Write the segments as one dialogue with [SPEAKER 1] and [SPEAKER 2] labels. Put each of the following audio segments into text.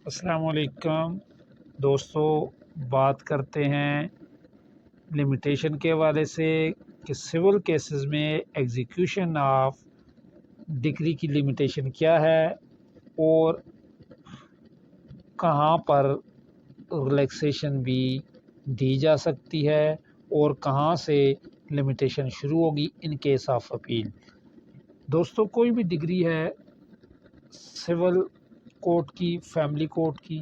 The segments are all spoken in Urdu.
[SPEAKER 1] السلام علیکم دوستو، بات کرتے ہیں لمیٹیشن کے حوالے سے کہ سول کیسز میں ایگزیکیوشن آف ڈگری کی لمیٹیشن کیا ہے اور کہاں پر ریلیکسیشن بھی دی جا سکتی ہے اور کہاں سے لمیٹیشن شروع ہوگی ان کیس آف اپیل۔ دوستو، کوئی بھی ڈگری ہے سول کورٹ کی، فیملی کورٹ کی،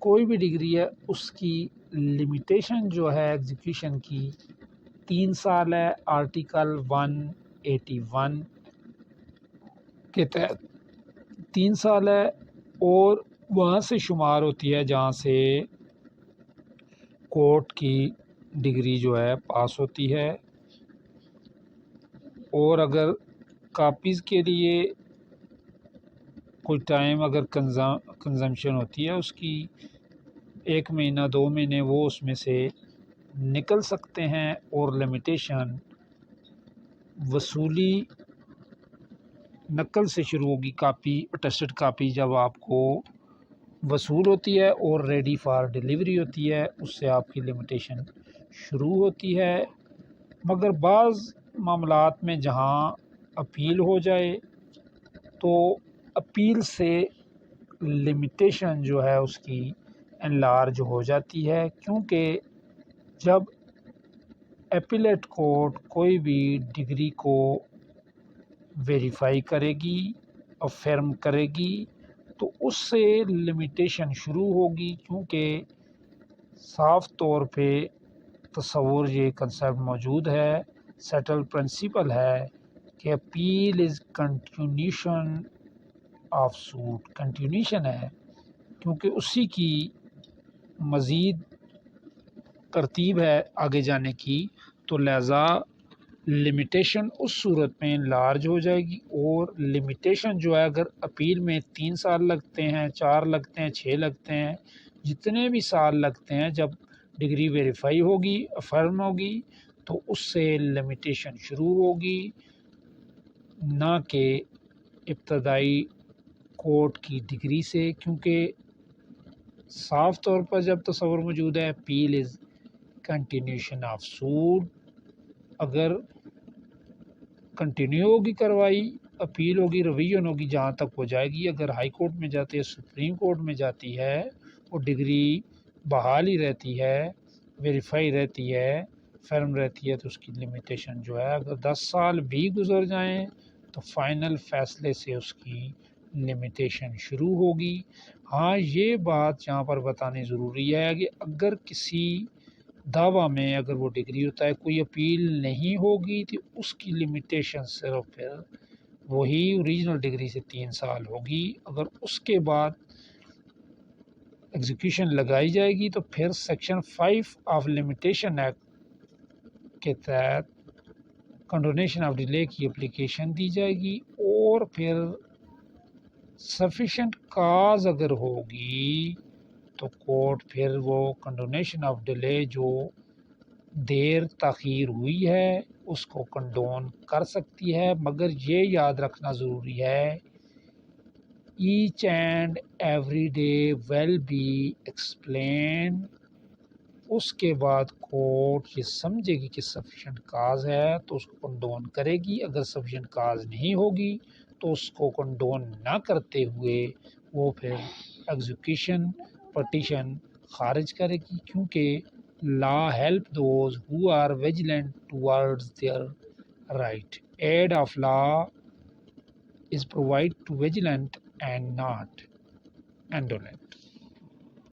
[SPEAKER 1] کوئی بھی ڈگری ہے، اس کی لمیٹیشن جو ہے ایگزیکیوشن کی 3 سال ہے۔ آرٹیکل 181 کے تحت 3 سال ہے اور وہاں سے شمار ہوتی ہے جہاں سے کورٹ کی ڈگری جو ہے پاس ہوتی ہے، اور اگر کاپیز کے لیے کوئی ٹائم اگر کنزمپشن ہوتی ہے اس کی 1 مہینہ 2 مہینے، وہ اس میں سے نکل سکتے ہیں اور لمیٹیشن وصولی نقل سے شروع ہوگی۔ کاپی اٹیسٹڈ کاپی جب آپ کو وصول ہوتی ہے اور ریڈی فار ڈیلیوری ہوتی ہے، اس سے آپ کی لمیٹیشن شروع ہوتی ہے۔ مگر بعض معاملات میں جہاں اپیل ہو جائے تو اپیل سے لمیٹیشن جو ہے اس کی انلارج ہو جاتی ہے، کیونکہ جب ایپیلیٹ کورٹ کوئی بھی ڈگری کو ویریفائی کرے گی، افرم کرے گی، تو اس سے لمیٹیشن شروع ہوگی، کیونکہ صاف طور پہ تصور یہ کنسیپٹ موجود ہے، سیٹل پرنسپل ہے کہ appeal is continuation of suit, continuation ہے کیونکہ اسی کی مزید ترتیب ہے آگے جانے کی، تو لہذا لمیٹیشن اس صورت میں لارج ہو جائے گی۔ اور لمیٹیشن جو ہے اگر اپیل میں 3 سال لگتے ہیں، 4 لگتے ہیں، 6 لگتے ہیں، جتنے بھی سال لگتے ہیں، جب ڈگری ویریفائی ہوگی، افرم ہوگی، تو اس سے لمیٹیشن شروع ہوگی، نہ کہ ابتدائی کورٹ کی ڈگری سے، کیونکہ صاف طور پر جب تصور موجود ہے appeal is continuation of suit. اگر کنٹینیو ہوگی کروائی، اپیل ہوگی، ریویژن ہوگی، جہاں تک ہو جائے گی، اگر ہائی کورٹ میں جاتی ہے، سپریم کورٹ میں جاتی ہے، وہ ڈگری بحال ہی رہتی ہے، ویریفائی رہتی ہے، فرم رہتی ہے، تو اس کی لمیٹیشن جو ہے اگر 10 سال بھی گزر جائیں تو فائنل فیصلے سے اس کی لمیٹیشن شروع ہوگی۔ ہاں، یہ بات یہاں پر بتانی ضروری ہے کہ اگر کسی دعویٰ میں اگر وہ ڈگری ہوتا ہے، کوئی اپیل نہیں ہوگی، تو اس کی لمیٹیشن صرف پھر وہی اوریجنل ڈگری سے 3 سال ہوگی۔ اگر اس کے بعد ایگزیکیوشن لگائی جائے گی تو پھر سیکشن 5 آف لمیٹیشن ایکٹ کے تحت کنڈونیشن آف ڈیلے کی اپلیکیشن دی جائے گی، اور پھر سفیشینٹ کاز اگر ہوگی تو کورٹ پھر وہ کنڈونیشن آف ڈیلے جو دیر تاخیر ہوئی ہے اس کو کنڈون کر سکتی ہے۔ مگر یہ یاد رکھنا ضروری ہے، each and every day will be explain. اس کے بعد کورٹ یہ سمجھے گی کہ سفیشینٹ کاز ہے تو اس کو کنڈون کرے گی، اگر سفیشینٹ کاز نہیں ہوگی تو اس کو کنڈون نہ کرتے ہوئے وہ پھر ایگزیکیوشن پٹیشن خارج کرے گی، کیونکہ law help those who are vigilant towards their right. Aid of law is provide to vigilant and not انڈولنٹ۔